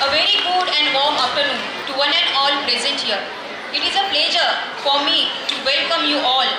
A very good and warm afternoon to one and all present here. It is a pleasure for me to welcome you all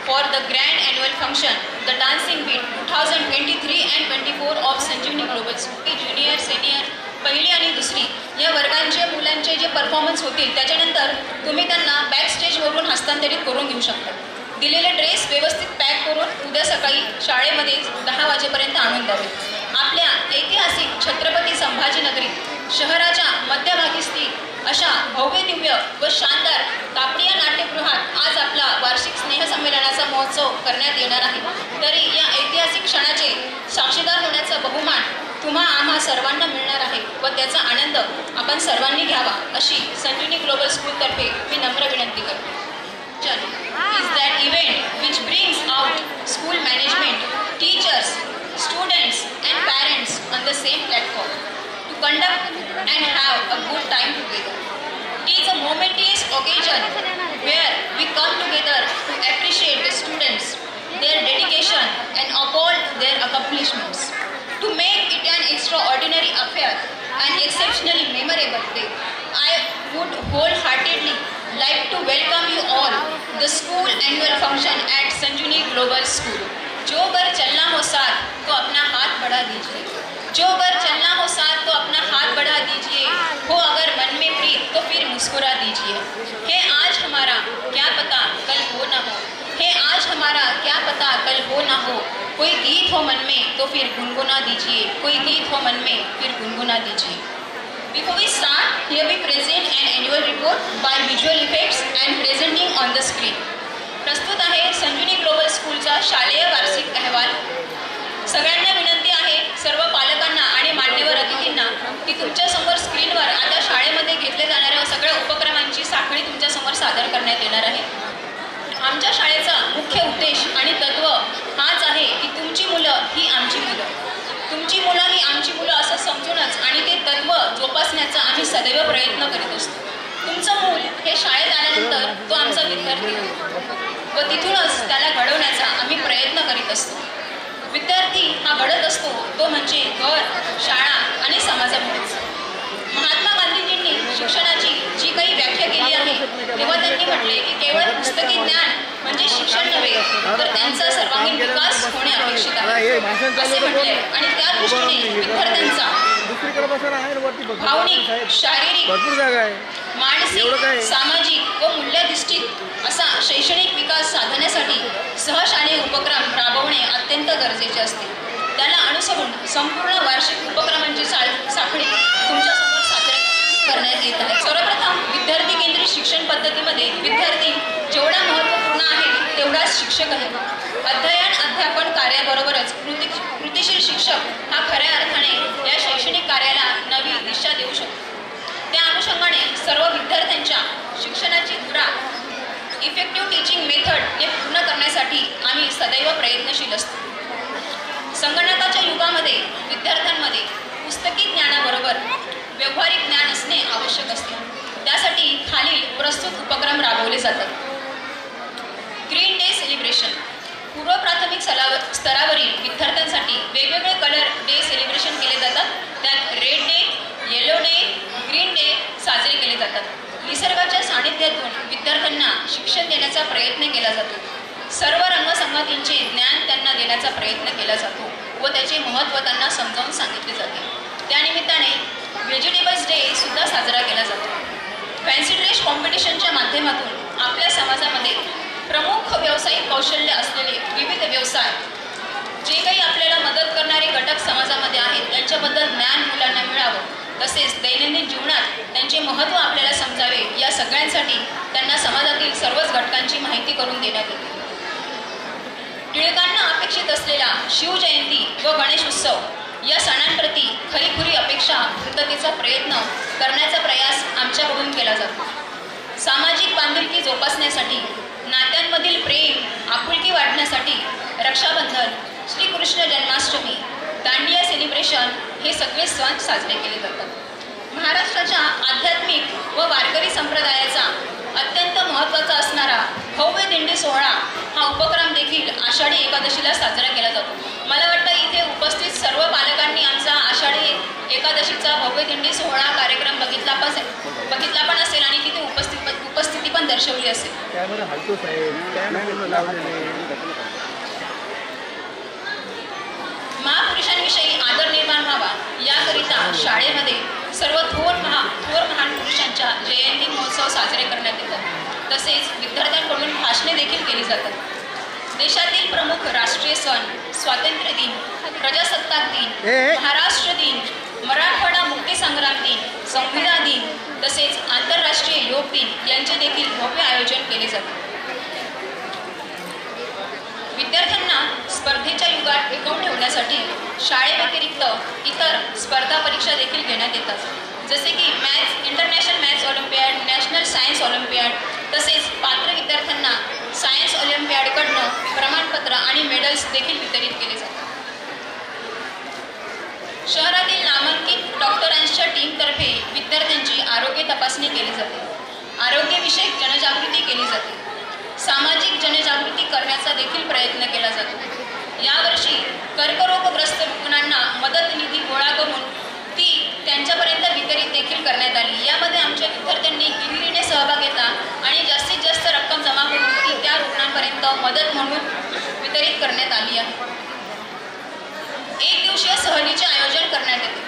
for the grand annual function, the Dancing Beat 2023 and 24 of Sanjeevani Global School. Junior, senior, पहिली आणि दुसरी या वर्गांचे मुलांचे जे performance होतील त्याच्यानंतर तुम्ही त्यांना back स्टेजवरून हस्तांतरित करून घेऊ शकता. दिलेले ड्रेस व्यवस्थित पॅक करून उद्या सकाळी शाळेमध्ये 10 वाजेपर्यंत आणून द्यावे. आपल्या ऐतिहासिक छत्रपती संभाजीनगरीत शहराच्या मध्यभागी स्थित अशा भव्य दिव्य व शानदार कापडिया नाट्यगृहात आज आपला वार्षिक स्नेहसंमेलनाचा महोत्सव करण्यात येणार आहे. तरी या ऐतिहासिक क्षणाचे साक्षीदार होण्याचा बहुमान आम्हा सर्वांना मिळणार आहे व त्याचा आनंद आपण सर्वांनी घ्यावा अशी संजीवनी ग्लोबल स्कूलतर्फे मी नम्र विनंती करतो. Is that event which brings out school management, teachers, students and parents on the same platform to conduct and have a good time together. It is a momentous occasion where we come together to appreciate the students, their dedication and applaud their accomplishments. To make it an extraordinary affair and exceptionally memorable day, I would wholeheartedly like to welcome you all the school annual function at Sanjeevani Global School. जो घर चलना हो साथ तो अपना हाथ बढ़ा दीजिए. जो घर चलना हो साथ तो अपना हाथ बढ़ा दीजिए. हो अगर मन में प्रीत तो फिर मुस्कुरा दीजिए. है आज हमारा क्या पता कल हो ना हो. है आज हमारा क्या पता कल हो ना हो. कोई गीत हो मन में तो फिर गुनगुना दीजिए. कोई गीत हो मन में फिर गुनगुना दीजिए. Before we start, here we present an annual report by visual effects and presenting on the screen. प्रस्तुत आहे संजीवनी ग्लोबल स्कूलचा शालेय वार्षिक अहवाल. सगळ्यांना विनंती आहे, सर्व पालकांना आणि मान्यवर अतिथींना, की तुमच्या समोर स्क्रीनवर आता शाळेमध्ये घेतले जाणाऱ्या सगळ्या उपक्रमांची साखळी तुमच्या समोर सादर करण्यात येणार आहे. आमच्या शाळेचा मुख्य उद्देश आणि तत्व हाच आहे की तुमची मुलं ही आमची मुलं, तुमची मुलं ही आमची मुलं असं समजूनच आणि ते तत्व जोपासण्याचा आम्ही सदैव प्रयत्न करीत असतो. तुमचं मूल हे शाळेत आल्यानंतर तो आमचा विद्यार्थी व तिथूनच त्याला घडवण्याचा आम्ही प्रयत्न करीत असतो. विद्यार्थी हा घडत असतो तो म्हणजे घर, शाळा आणि समाजामुळेच. महात्मा गांधीजींनी शिक्षणाची जी काही व्याख्या केली आहे तेव्हा त्यांनी म्हटले की केवळ पुस्तकी ज्ञान म्हणजे शिक्षण नव्हे तर त्यांचा सर्वांगीण विकास होणे अपेक्षित आहे असे म्हटले. आणि त्या दृष्टीने विद्यार्थ्यांचा भावनिक, शारीरिक, मानसिक, सामाजिक व मूल्याधिष्ठित असा शैक्षणिक विकास साधण्यासाठी सहशालेय उपक्रम राबवणे अत्यंत गरजेचे असते. त्याला अनुसरून संपूर्ण वार्षिक उपक्रमांची साखळी तुमच्यासमोर सादर करण्यात येत आहे. सर्वप्रथम विद्यार्थी केंद्रित शिक्षण पद्धतीमध्ये विद्यार्थी जेवढा महत्त्वपूर्ण आहे तेवढाच शिक्षक आहे. अध्ययन अध्यापन कार्याबरोबरच कृतीशील शिक्षक हा खऱ्या अर्थाने या शैक्षणिक कार्याला नवी दिशा देऊ शकतो. त्या अनुषंगाने सर्व विद्यार्थ्यांच्या शिक्षणाची धुरा इफेक्टिव्ह टीचिंग मेथड हे पूर्ण करण्यासाठी आम्ही सदैव प्रयत्नशील असतो. संगणकाच्या युगामध्ये विद्यार्थ्यांमध्ये पुस्तकी ज्ञानाबरोबर व्यावहारिक ज्ञान असणे आवश्यक असते. त्यासाठी खालील प्रस्तुत उपक्रम राबवले जातात. Green day celebration. पूर्व प्राथमिक स्तरावरील विद्यार्थ्यांसाठी वेगवेगळे कलर डे सेलिब्रेशन केले जातात. त्यात red day, yellow day, green day साजरे केले जातात. निसर्गाच्या सानिध्यातून विद्यार्थ्यांना शिक्षण देण्याचा प्रयत्न केला जातो. सर्व रंगसंगतींचे ज्ञान त्यांना देण्याचा प्रयत्न केला जातो व त्याचे महत्त्व त्यांना समजावून सांगितले जाते. त्यानिमित्ताने व्हेजिटेबल्स डे सुद्धा साजरा केला जातो. फॅन्सी ड्रेस कॉम्पिटिशनच्या माध्यमातून आपल्या समाजामध्ये प्रमुख व्यावसायिक कौशल्य असलेले विविध व्यवसाय जे काही आपल्याला मदत करणारे घटक समाजामध्ये आहेत त्यांच्याबद्दल ज्ञान मुलांना मिळावं, तसेच दैनंदिन जीवनात त्यांचे महत्त्व आपल्याला समजावे या सगळ्यांसाठी त्यांना समाजातील सर्वच घटकांची माहिती करून देण्यात येते. टिळकांना अपेक्षित असलेला शिवजयंती व गणेश उत्सव या सणांप्रती खरीखुरी अपेक्षा पूर्ततेचा प्रयत्न करण्याचा प्रयास आमच्याकडून केला जातो. सामाजिक बांधिलकी जोपासण्यासाठी, नात्यांमधील प्रेम आपुलकी वाढण्यासाठी रक्षाबंधन, श्रीकृष्ण जन्माष्टमी, दांडिया सेलिब्रेशन हे सगळे सण साजरे केले जातात. महाराष्ट्राच्या आध्यात्मिक व वारकरी संप्रदायाचा अत्यंत महत्त्वाचा असणारा भव्य दिंडी सोहळा हा उपक्रम देखील आषाढी एकादशीला साजरा केला जातो. मला वाटतं इथे उपस्थित सर्व पालकांनी आमचा आषाढी एकादशीचा भव्य दिंडी सोहळा कार्यक्रम बघितला पण असेल आणि तिथे उपस्थिती पण दर्शवली असेल. महापुरुषांविषयी आदर निर्माण व्हावा याकरिता शाळेमध्ये सर्व थोर महान पुरुषांच्या जयंती महोत्सव साजरे करण्यात येतात. तसेच विद्यार्थ्यांकडून भाषणे देखील केली जातात. देशातील प्रमुख राष्ट्रीय सण स्वातंत्र्य दिन, प्रजासत्ताक दिन, महाराष्ट्र दिन, मराठवाडा मुक्तीसंग्राम दिन, संविधान दिन तसेच आंतरराष्ट्रीय योग दिन यांचे देखील भव्य आयोजन केले जाते. विद्यार्थ्यांना स्पर्धेच्या युगात टिकवून ठेवण्यासाठी शाळेव्यतिरिक्त इतर स्पर्धा परीक्षा देखील घेण्यात येतात. जसे की international maths Olympiad, national science Olympiad तसेच पात्र विद्यार्थ्यांना सायन्स ऑलिम्पियाडकडनं प्रमाणपत्र आणि मेडल्स देखील वितरित केले जातात. शहरातील नामांकित डॉक्टरांच्या टीमतर्फे विद्यार्थ्यांची आरोग्य तपासणी केली जाते. आरोग्यविषयक जनजागृती केली जाते. सामाजिक जनजागृती करण्याचा देखील प्रयत्न केला जातो. यावर्षी कर्करोगग्रस्त रुग्णांना मदत निधी गोळा करून ती त्यांच्यापर्यंत वितरित देखील करण्यात आली. यामध्ये आमच्या विद्यार्थ्यांनी हिरिरीने सहभाग घेतला आणि जास्तीत जास्त रक्कम जमा करून ती त्या रुग्णांपर्यंत मदत म्हणून वितरित करण्यात आली आहे. एक दिवसीय सहलीचे आयोजन करण्यात येते.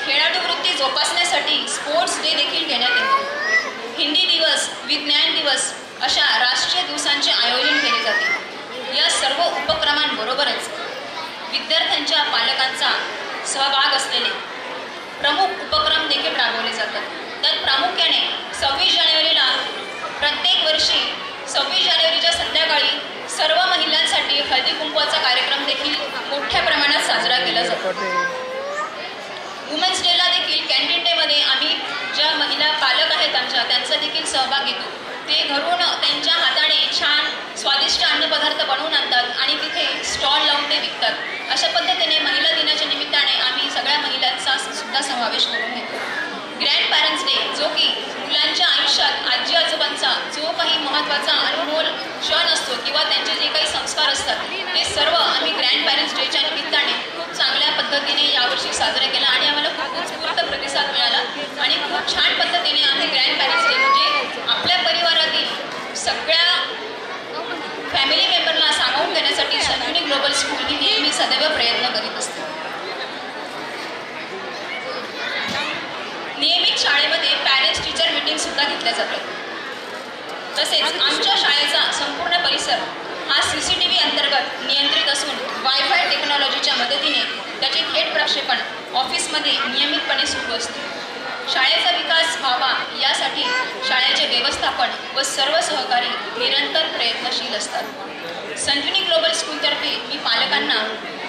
खेळाडू वृत्ती जोपासण्यासाठी स्पोर्ट्स डे देखील घेण्यात येते. हिंदी दिवस, विज्ञान दिवस अशा राष्ट्रीय दिवसांचे आयोजन केले जाते. या सर्व उपक्रमांबरोबरच विद्यार्थ्यांच्या पालकांचा सहभाग असलेले प्रमुख उपक्रम देखील राबवले जातात. त्यात प्रामुख्याने 26 जानेवारीला प्रत्येक वर्षी 26 जानेवारीच्या संध्याकाळी सर्व महिलांसाठी हळदी कुंकवाचा कार्यक्रम देखील मोठ्या प्रमाणात साजरा केला जातो. वुमेन्स डेला देखील कॅन्टीन डेमध्ये आम्ही ज्या महिला पालक आहेत आमच्या त्यांचा देखील सहभाग घेतो. ते घरून त्यांच्या हाताने छान स्वादिष्ट अन्नपदार्थ बनवून आणतात आणि तिथे स्टॉल लावून ते विकतात. अशा पद्धतीने महिला दिनाच्या निमित्ताने आम्ही सगळ्या महिलांचा सुद्धा समावेश करून घेतो. ग्रँड पॅरेंट्स डे जो की मुलांच्या आयुष्यात आजी आजोबांचा जो काही महत्त्वाचा अनमोल क्षण असतो किंवा त्यांचे जे काही संस्कार असतात ते सर्व आम्ही ग्रँड पॅरेंट्स डेच्या निमित्ताने खूप चांगल्या पद्धतीने यावर्षी साजरा केला आणि आम्हाला खूप उत्स्फूर्त प्रतिसाद मिळाला आणि खूप छान पद्धतीने आम्ही ग्रँड पॅरेंट्स डे म्हणजे आपल्या परिवारातील सगळ्या फॅमिली मेंबरला सामावून घेण्यासाठी संजीवनी ग्लोबल स्कूल ही नेहमी सदैव प्रयत्न करीत असते. नियमित शाळेमध्ये पॅरेंट्स टीचर मीटिंग सुद्धा घेतल्या जातात. तसेच आमच्या शाळेचा संपूर्ण परिसर हा CCTV अंतर्गत नियंत्रित असून वायफाय टेक्नॉलॉजीच्या मदतीने त्याचे थेट प्रक्षेपण ऑफिसमध्ये नियमितपणे सुरू असते. शाळेचा विकास व्हावा यासाठी शाळेचे व्यवस्थापन व सर्व सहकारी निरंतर प्रयत्नशील असतात. संजीवनी ग्लोबल स्कूलतर्फे मी पालकांना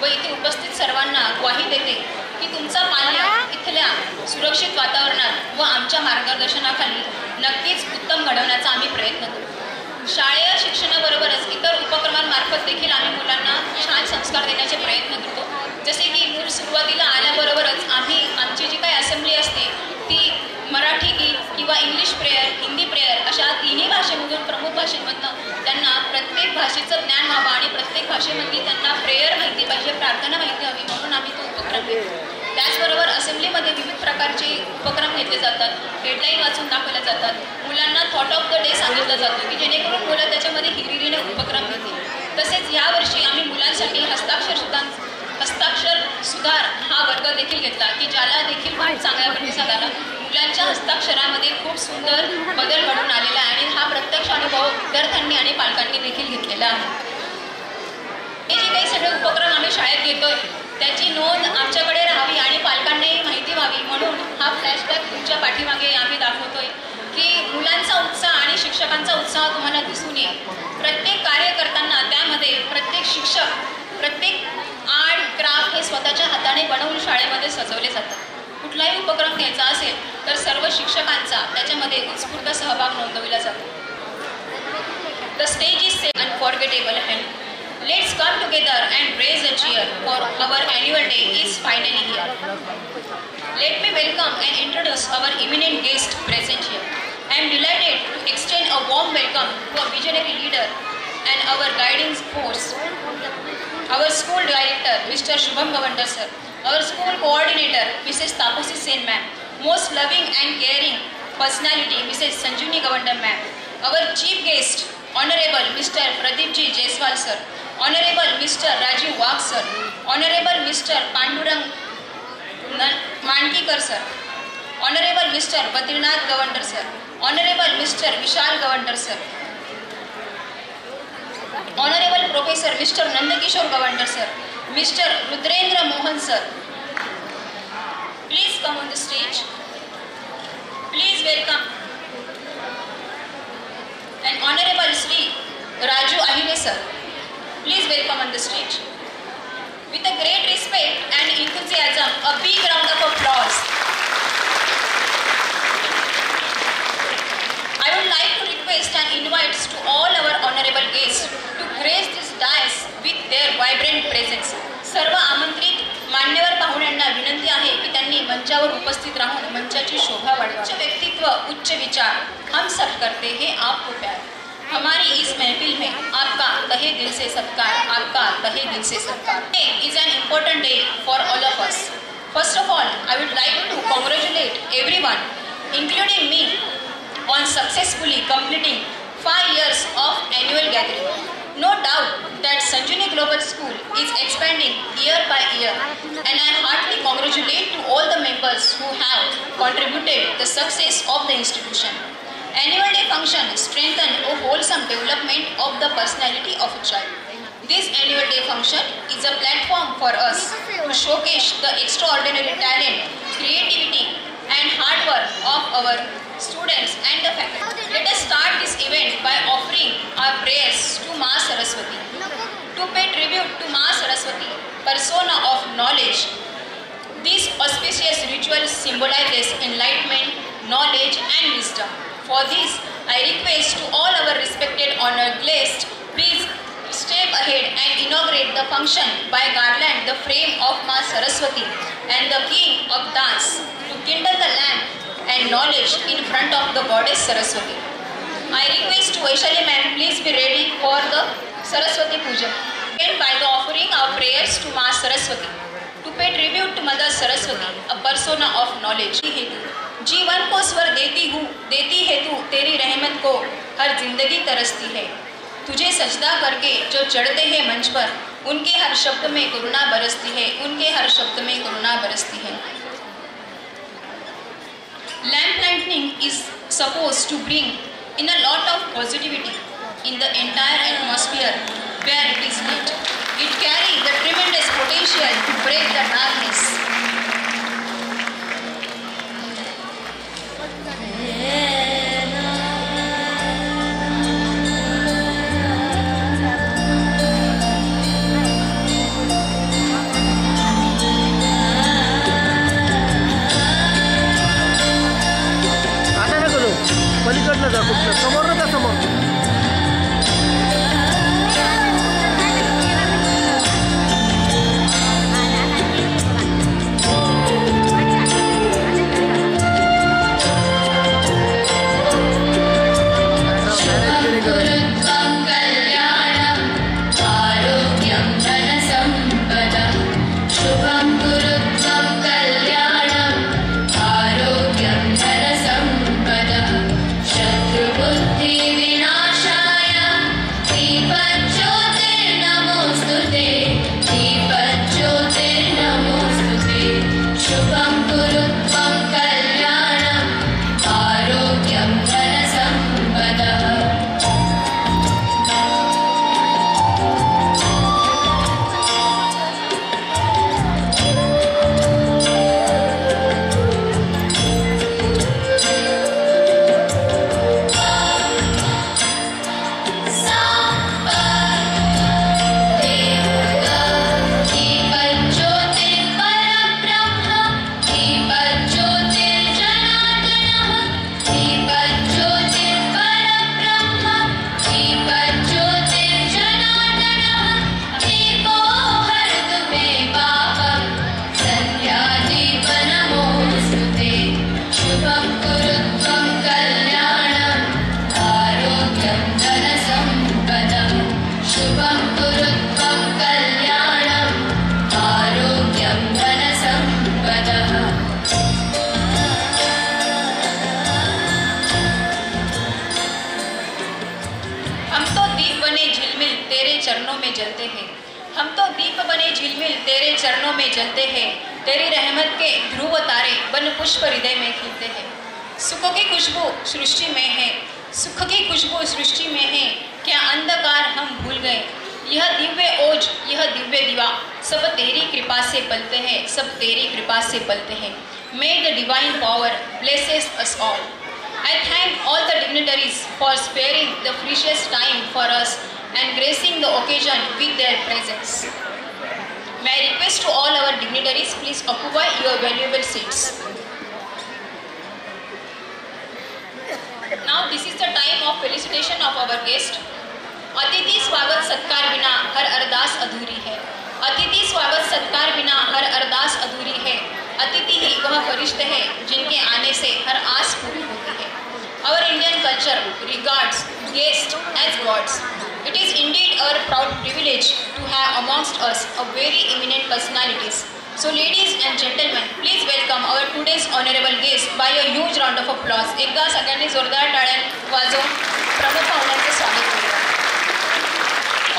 व इथे उपस्थित सर्वांना ग्वाही देते की तुमचा पाल्य इथल्या सुरक्षित वातावरणात व आमच्या मार्गदर्शनाखाली नक्कीच उत्तम घडवण्याचा आम्ही प्रयत्न करू. शाळेय शिक्षणाबरोबरच इतर उपक्रमांमार्फत देखील आम्ही मुलांना छान संस्कार देण्याचे प्रयत्न करतो. जसे की मूळ सुरुवातीला आल्याबरोबरच आम्ही आमची जी काही असेंब्ली असते ती मराठी गीत किंवा इंग्लिश प्रेयर, हिंदी प्रेयर अशा तिन्ही भाषेमधून प्रमुख भाषेमधनं त्यांना प्रत्येक भाषेचं ज्ञान व्हावं आणि प्रत्येक भाषेमधली त्यांना प्रेयर माहिती पाहिजे, प्रार्थना माहिती हवी म्हणून आम्ही तो उपक्रम घेतो. त्याचबरोबर असेंब्लीमध्ये विविध प्रकारचे उपक्रम घेतले जातात. हेडलाईन वाचून दाखवल्या जातात. मुलांना थॉट ऑफ द डे सांगितलं जातं की जेणेकरून मुलं त्याच्यामध्ये हिरिरीने उपक्रम घेतील. तसेच यावर्षी आम्ही मुलांसाठी हस्ताक्षर सुधार हा वर्ग देखील घेतला की ज्याला देखील खूप चांगल्या प्रतिसाद आला. मुलांच्या हस्ताक्षरामध्ये खूप सुंदर बदल घडून आलेला आहे आणि हा प्रत्यक्ष अनुभव विद्यार्थ्यांनी आणि पालकांनी देखील घेतलेला आहे. हे जे काही सगळे उपक्रम आम्ही शाळेत घेतोय त्याची नोंद आमच्याकडे राहावी आणि पालकांनाही माहिती व्हावी म्हणून हा फ्लॅशबॅक तुमच्या पाठीमागे आम्ही दाखवतोय की मुलांचा उत्साह आणि शिक्षकांचा उत्साह तुम्हाला दिसून येईल. प्रत्येक कार्य करताना त्यामध्ये प्रत्येक शिक्षक प्रत्येक आर्ट क्राफ्ट हे स्वतःच्या हाताने बनवून शाळेमध्ये सजवले जातात. कुठलाही उपक्रम घ्यायचा असेल तर सर्व शिक्षकांचा त्याच्यामध्ये उत्स्फूर्त सहभाग नोंदविला जातो. The stage is set unforgettable and let's come together and raise a cheer for our annual day is finally here. Let me welcome and introduce our eminent guest present here. I am delighted to extend a warm welcome to a visionary leader and our guiding force, our school director, Mr. Shubham Gawandar sir. Our school coordinator, Mrs. Tapasi Sen ma'am. Most loving and caring personality, Mrs. Sanjuni Gavandam ma'am. Our chief guest, Honorable Mr. Pradeep Ji Jaiswal sir. Honorable Mr. Rajiv Wagh sir. Honorable Mr. Pandurang Mankikar sir. Honorable Mr. Badrinath Gavandar sir. Honorable Mr. Vishal Gavandar sir. Honorable Professor Mr. Nandakishore Gavandar sir. Mr. Rudrendra Mohan sir. Please come on the stage. Please welcome. And Honorable Sri Raju Ahime sir. Please welcome on the stage. With a great respect and enthusiasm, a big round of applause. I would like to request and invite to all our honorable guests to grace this dais with their vibrant presence. सर्व आमंत्रित मान्यवर पाहुण्यांना विनंती आहे की त्यांनी मंचावर उपस्थित राहून मंचाची शोभा वाढवा. उच्च व्यक्तित्व, उच्च विचार, हम सब करते हैं आपको प्यार. हमारी इस महफिल में आपका तहे दिल से सत्कार, आपका तहे दिल से सत्कार. Today is an important day for all of us. First of all, I would like to congratulate everyone, including me, on successfully completing 5 years of annual gathering. No doubt that Sanjuni Global School is expanding year by year, and I heartily congratulate to all the members who have contributed the success of the institution. Annual day function strengthen a wholesome development of the personality of a child. This annual day function is a platform for us to showcase the extraordinary talent, creativity and hard work of our students and the faculty. Let us start this event by offering our prayers to Ma Saraswati. To pay tribute to Ma Saraswati, persona of knowledge. This auspicious ritual symbolizes enlightenment, knowledge and wisdom. For this, I request to all our respected honored guests, please step ahead and inaugurate the function by garland the frame of Ma Saraswati and the king of dance to kindle the lamp and knowledge in front of the goddess Saraswati. I request to Vaishali ma'am, please be ready for the Saraswati Puja. Begin by the offering our prayers to Ma Saraswati. To pay tribute to Mother Saraswati, a persona of knowledge. जीवन को स्वर देती है तू, तेरी रहमत को हर जिंदगी तरसती है. तुझे सजदा करके जो चढ़ते हैं मंच पर, उनके हर शब्द में करुणा बरसती है, उनके हर शब्द में करुणा बरसती है. Lamp lighting is supposed to bring in a lot of positivity in the entire atmosphere where it is lit. It carries the tremendous potential to break the darkness. समोर नका समोर. चरणों में जलते हैं, तेरी रहमत के ध्रुव तारे बन पुष्प हृदय में खिलते हैं। सुख की खुशबू सृष्टि में है, सुख की खुशबू सृष्टि में है, क्या अंधकार हम भूल गए। यह दिव्य ओज, यह दिव्य दिवा, सब तेरी कृपा से पलते हैं, सब तेरी कृपा से पलते हैं। May the divine power blesses us all. I thank all the dignitaries for sparing the precious time for us and gracing the occasion with their presence. May I request to all our dignitaries, please occupy your valuable seats. Now this is the time of felicitation of our guest. अतिथि स्वागत सत्कार बिना हर अरदास अधूरी है। अतिथि स्वागत सत्कार बिना हर अरदास अधूरी है। अतिथि ही वह फरिश्ते हैं जिनके आने से हर आस पूरी होती है। Our Indian culture regards guests as gods. It is indeed our proud privilege to have amongst us a very eminent personalities. So ladies and gentlemen, please welcome our today's honorable guest by a huge round of applause. एकदा सगळ्यांनी जोरदार टाळ्या वाजवून प्रमुख पाहुण्यांचे स्वागत करूया.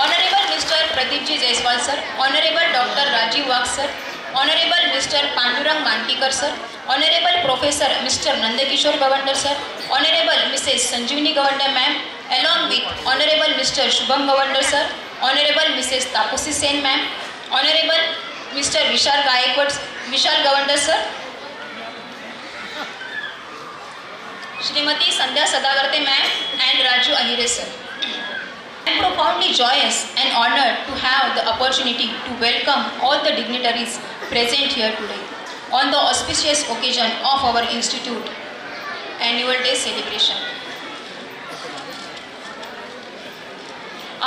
Honorable Mr. Pradeepji Jaiswal sir, Honorable Dr. Rajiv Wagh sir, Honorable Mr. Pandurang Mankikar sir, Honorable Professor Mr. Nandakishore Gawandar sir, Honorable Mrs. Sanjeevani Gawandar ma'am, along with Honorable Mr. Shubham Gawandar sir, Honorable Mrs. Tapusi Sen ma'am, Honorable Mr. Vishal Gawandar sir, Shrimati Sandhya Sadavarte ma'am and Raju Ahire sir. I am profoundly joyous and honored to have the opportunity to welcome all the dignitaries present here today on the auspicious occasion of our institute annual day celebration.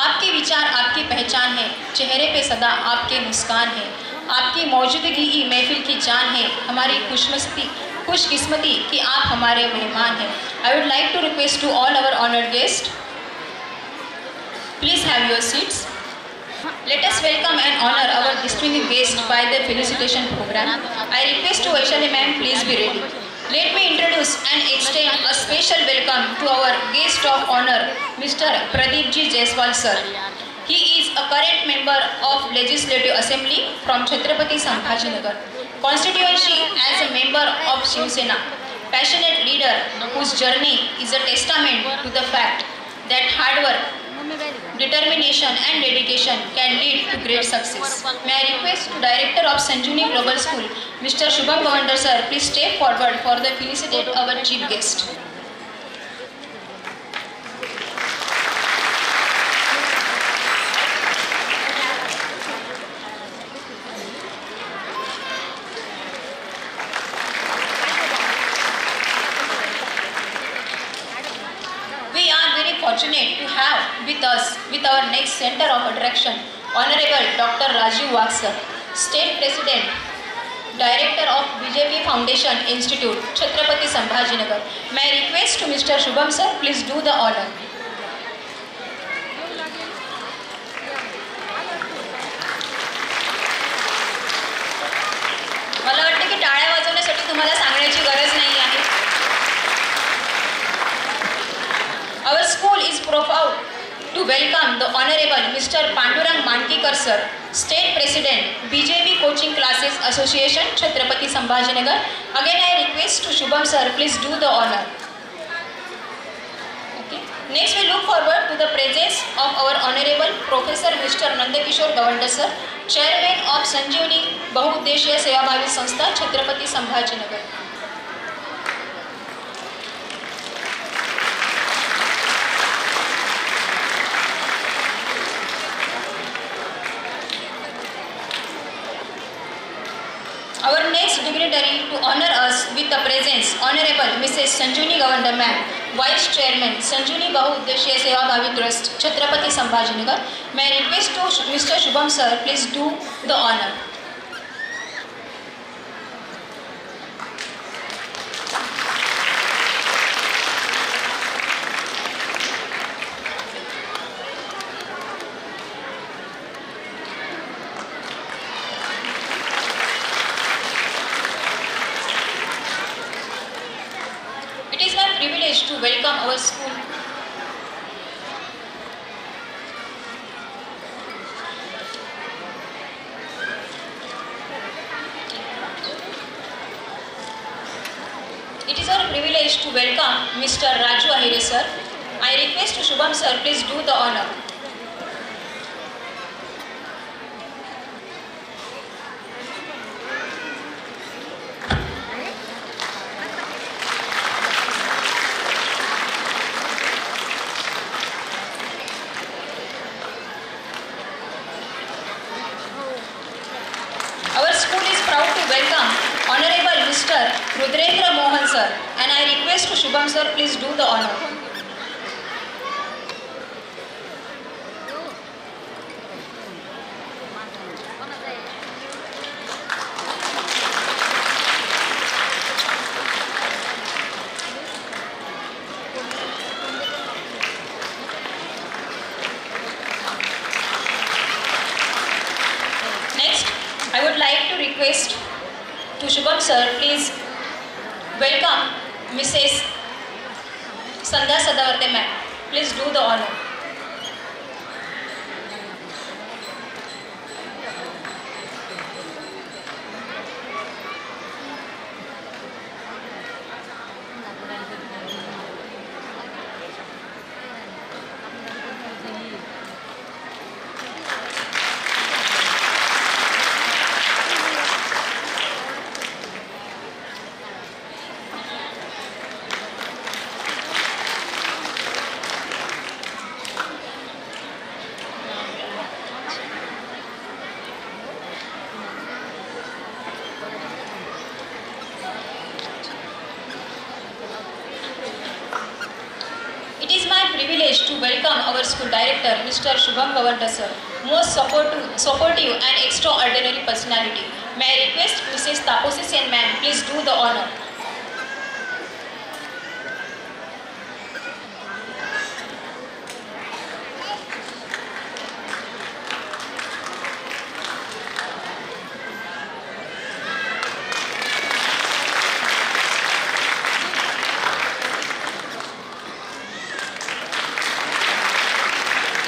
आपके विचार आपकी पहचान है, चेहरे पे सदा आपके मुस्कान है, आपकी मौजूदगी ही महफिल की जान है, हमारी खुशकिस्मती कि आप हमारे मेहमान हैं. I would like to request to all our honored guests, please have your seats. Let us welcome and honor our distinguished guest by the felicitation program. I request to Vaishali ma'am, please be ready. Let me introduce and extend a special welcome to our guest of honor, Mr. Pradeepji Jaiswal sir. He is a current member of Legislative Assembly from Chhatrapati Sambhajinagar constituency as a member of Shiv Sena. Passionate leader whose journey is a testament to the fact that hard work, determination and dedication can lead to great success. May I request to Director of Sanjeevani Global School, Mr. Shubham Gawandar sir, please step forward for the felicitate our chief guest. Fortunate to have with us with our next center of attraction, Honorable Dr. Rajiv Wagh sir, State President, Director of BJP Foundation Institute, Chhatrapati Sambhajinagar. May I request to Mr. Shubham sir, please do the honor. मला वाटतं की टाळ्या वाजवण्यासाठी तुम्हाला सांगण्याची गरज नाही आहे. Our school is proud to welcome the Honorable Mr. Pandurang Mankikar sir, State President, BJP Coaching Classes Association, Chhatrapati Sambhajinagar. Again I request to Shubham sir, please do the honor. Okay. Next we look forward to the presence of our Honorable Professor Mr. Nandakishore Gawandar sir, Chairman of Sanjeevani Bahuddeshiya Sevabhavi Sanstha, Chhatrapati Sambhajinagar. Our next dignitary to honor us with the presence, Honorable Mrs. Sanjeevani Gawandar ma'am, Vice Chairman, Sanjeevani Bahuddeshiya Sevabhavi Trust, Chhatrapati Sambhajinagar. May I request to Mr. Shubham sir, please do the honor. To welcome our school. It is our privilege to welcome Mr. Raju Ahire sir. I request Shubham sir, please do the honor. Our school is proud to welcome Honorable Mr. Rudrendra Mohan sir, and I request Shubham sir, please do the honor. Next, I would like to request to Shubham sir, please welcome Mrs. Sandhya Sadavarte ma'am. Please do the honor. It is my privilege to welcome our school director, Mr. Shubham Gavanda sir, most supportive and extraordinary personality. May I request Mrs. Taposi Sen ma'am, please do the honor.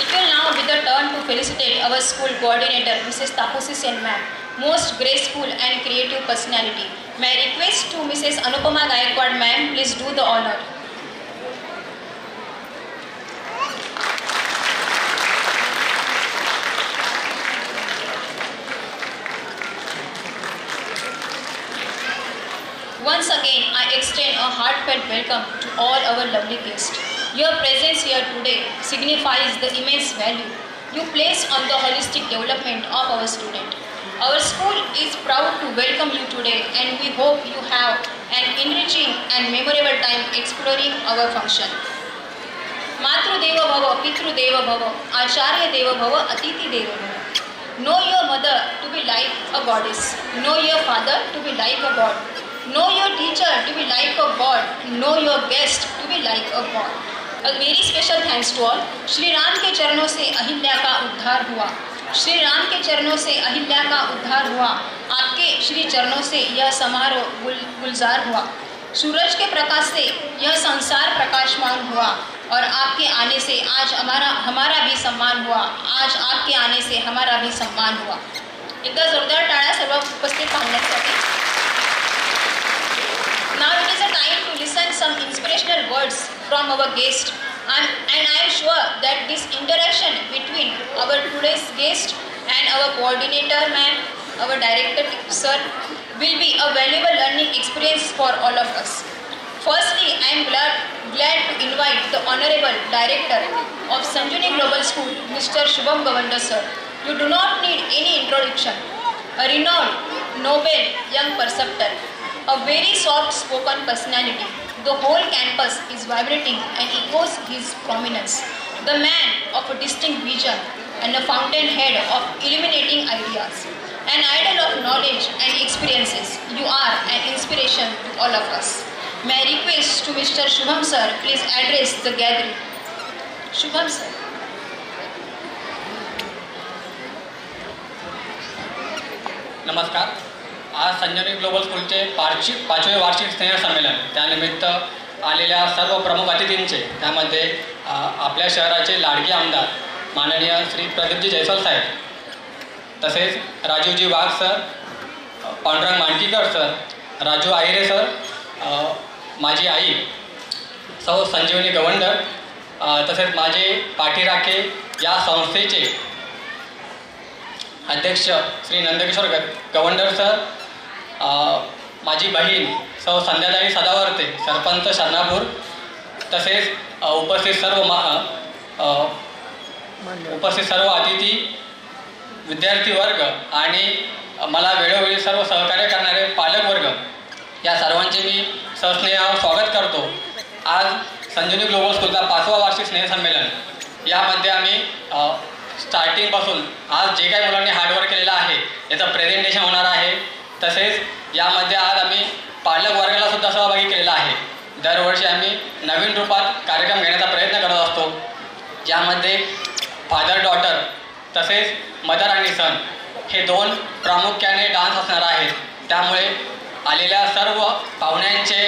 It will now be the turn to felicitate our school coordinator, Mrs. Taposi Sen ma'am, most graceful and creative personality. May I request to Mrs. Anupama Gaikwad ma'am, please do the honor. Once again, I extend a heartfelt welcome to all our lovely guests. Your presence here today signifies the immense value you place on the holistic development of our student. Our school is proud to welcome you today, and we hope you have an enriching and memorable time exploring our function. Matru-deva bhava, Pitru-deva bhava, Acharya-deva bhava, Atiti-deva bhava. Know your mother to be like a goddess. Know your father to be like a god. Know your teacher to be like a god. Know your guest to be like a god. A very special thanks to all. Shri Ram के चरणों से अहिल्या का उद्धार हुआ. श्री राम के चरणों से अहिल्या का उद्धार हुआ. आपके श्री चरणों से यह समारोह गुलजार हुआ. सूरज के प्रकाश से यह संसार प्रकाशमान हुआ और आपके आने से आज हमारा भी सम्मान हुआ. आज आपके आने से हमारा भी सम्मान हुआ. एकदा जोरदार टाळ्या सर्व उपस्थित पाहुण्यांसाठी. Now it is a time to listen some inspirational words from our guest, and I am sure that this interaction between our today's guest and our coordinator ma'am, our director sir, will be a valuable learning experience for all of us. Firstly, I am glad to invite the Honorable Director of Sanjuni Global School, Mr. Shubham Gavanda sir. You do not need any introduction. A renowned, noble young perceptor, a very soft-spoken personality. The whole campus is vibrating and echoes his prominence. The man of a distinct vision and a fountainhead of illuminating ideas. An idol of knowledge and experiences. You are an inspiration to all of us. May I request to Mr. Shubham sir, please address the gathering. Shubham sir. नमस्कार. आज संजनी global स्कूलचे 5वे वार्षिक स्नेहसंमेलन त्यानिमित्त आलेल्या सर्व प्रमुख अतिथींचे, त्यामध्ये आपल्या शहराचे लाडके आमदार माननीय श्री प्रदीपजी जयस्वाल साहेब, तसेच राजीवजी वाघ सर, पांडुरंग मांडकीकर सर, राजू आहिरे सर, माझी आई सौ संजीवनी गवंडर, तसेच माझे पाठीराखे या संस्थेचे अध्यक्ष श्री नंदकिशोर गवंडर सर, माझी बहीण सौ संध्याताई सदावर्ते, सरपंच शरणापूर, तसेच उपस्थित सर्व अतिथी, विद्यार्थी वर्ग आणि मला वेळोवेळी सर्व सहकार्य करणारे पालक वर्ग, या सर्वांचे मी सस्नेह स्वागत करतो. आज संजीवनी ग्लोबल स्कूलचा 5वा वार्षिक स्नेहसंमेलन, यामध्ये आम्ही स्टार्टिंगपासून आज जे काही मुलांनी हार्डवर्क केलेलं आहे याचं प्रेझेंटेशन होणार आहे. तसेच यामध्ये आज आम्ही पालक वर्गाला सुद्धा सहभागी केलेला आहे. दरवर्षी आम्ही नवीन रूपात कार्यक्रम घेण्याचा प्रयत्न करत असतो, ज्यामध्ये फादर डॉटर तसेच मदर आणि सन हे 2 प्रामुख्याने डान्स असणार आहेत. त्यामुळे आलेल्या सर्व पाहुण्यांचे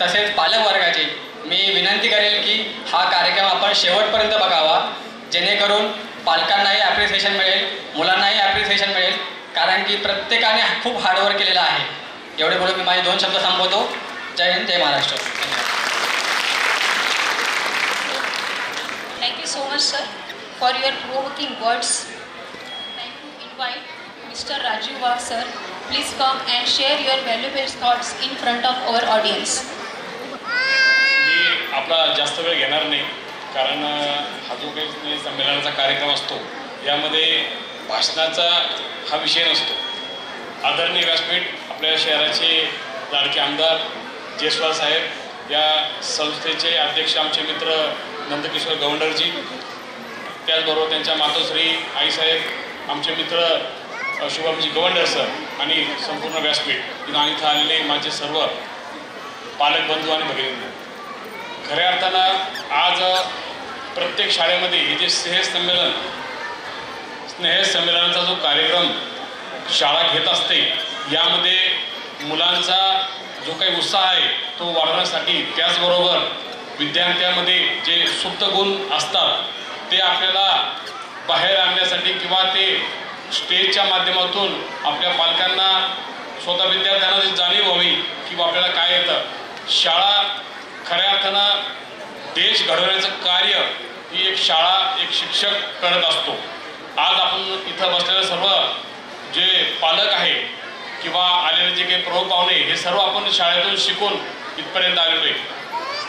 तसेच पालक वर्गाचे मी विनंती करेल की हा कार्यक्रम आपण शेवटपर्यंत बघावा, जेणेकरून पालकांनाही ॲप्रिसिएशन मिळेल, मुलांनाही ॲप्रिसिएशन मिळेल, कारण की प्रत्येकाने खूप हार्डवर्क केलेलं आहे. एवढे बोलून मी माझे 2 शब्द संपवतो. जय हिंद, जय Maharashtra. Thank you so much, sir, for your provoking words. Thank you. Invite Mr. Rajiv Wagh, sir. Please come and share your valuable thoughts in front of our audience. मी आपला जास्त वेळ घेणार नाही, कारण हा जो काही संमेलनाचा कार्यक्रम असतो यामध्ये भाषणाचा हा विषय नसतो. आदरणीय व्यासपीठ, आपल्या शहराचे लाडके आमदार जयस्वाल साहेब, या संस्थेचे अध्यक्ष आमचे मित्र नंदकिशोर गवंडरजी, त्याचबरोबर त्यांच्या मातोश्री आईसाहेब, आमचे मित्र शुभमजी गवंडर सर आणि संपूर्ण व्यासपीठ आणि इथं आलेले माझे सर्व पालक बंधू आणि भगिनी, खऱ्या अर्थानं आज प्रत्येक शाळेमध्ये हे जे स्नेहसंमेलनाचा जो कार्यक्रम शाळा घेत असते, यामध्ये मुलांचा जो काही उत्साह आहे तो वाढवण्यासाठी, त्याचबरोबर विद्यार्थ्यांमध्ये जे सुप्त गुण असतात ते आपल्याला बाहेर आणण्यासाठी किंवा ते स्टेजच्या माध्यमातून आपल्या पालकांना, स्वतः विद्यार्थ्यांना जाणीव व्हावी की आपल्याला काय येतं. शाळा खऱ्या अर्थानं देश घडवण्याचं कार्य ही एक शाळा, एक शिक्षक करत असतो. आज आपण इथं बसलेले सर्व जे पालक आहे किंवा आलेले जे काही प्रमुख पाहुणे, हे सर्व आपण शाळेतून शिकून इथपर्यंत आलेलो आहे.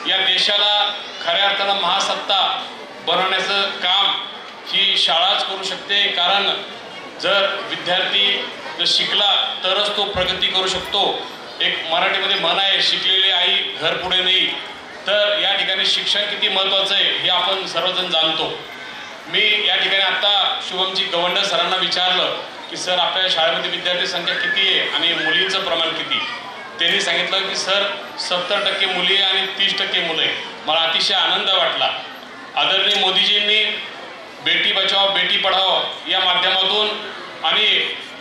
या देशाला खऱ्या अर्थानं महासत्ता बनवण्याचं काम ही शाळाच करू शकते, कारण जर विद्यार्थी जर शिकला तरच तो प्रगती करू शकतो. एक मराठीमध्ये म्हण आहे, शिकलेली आई घर पुढे नाही. तर या ठिकाणी शिक्षण किती महत्त्वाचं आहे हे आपण सर्वजण जाणतो. मी या ठिकाणी आत्ता शुभमजी गवंडर सरांना विचारलं की सर, आपल्या शाळेमध्ये विद्यार्थी संख्या किती आहे आणि मुलींचं प्रमाण किती. त्यांनी सांगितलं की सर 70% मुली आणि 30% मुलं आहे. मला अतिशय आनंद वाटला. आदरणीय मोदीजींनी बेटी बचाओ बेटी पढाओ या माध्यमातून आणि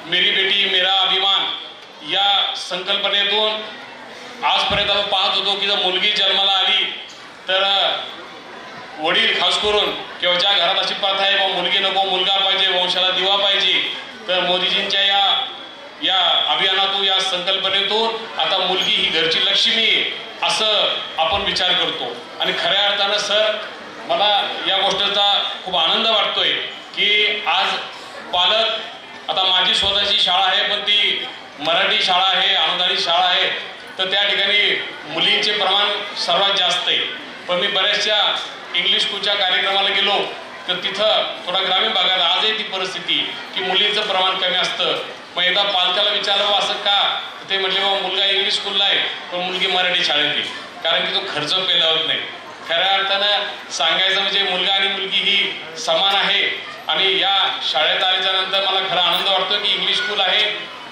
मेरी बेटी मेरा अभिमान या संकल्पनेतून आजपर्यंत आपण पाहत होतो की जर मुलगी जन्माला आली तर वडील खास करून किंवा ज्या घरात अशी प्रथा आहे बाबा मुलगी नको मुलगा पाहिजे, वंशाला दिवा पाहिजे, तर मोदीजींच्या या अभियानातून, या संकल्पनेतून आता मुलगी ही घरची लक्ष्मी आहे असं आपण विचार करतो. आणि खऱ्या अर्थानं सर, मला या गोष्टीचा खूप आनंद वाटतोय की आज पालक, आता माझी स्वतःची शाळा आहे पण ती मराठी शाळा आहे, अनुदानित शाळा आहे, तर त्या ठिकाणी मुलींचे प्रमाण सर्वात जास्त आहे. पण मी बऱ्याचशा इंग्लिश स्कूलच्या कार्यक्रमाला गेलो तर तिथं थोडा ग्रामीण भागात आजही ती परिस्थिती की मुलींचं प्रमाण कमी असतं. मग एकदा पालकाला विचारलं असं का, ते म्हटले बाबा मुलगा इंग्लिश स्कूलला आहे पण मुलगी मराठी शाळेत आहे, कारण की तो खर्च पेलावत नाही. खऱ्या अर्थानं सांगायचं म्हणजे मुलगा आणि मुलगी ही समान आहे. आणि या शाळेत आल्याच्यानंतर मला खरा आनंद वाटतो की इंग्लिश स्कूल आहे.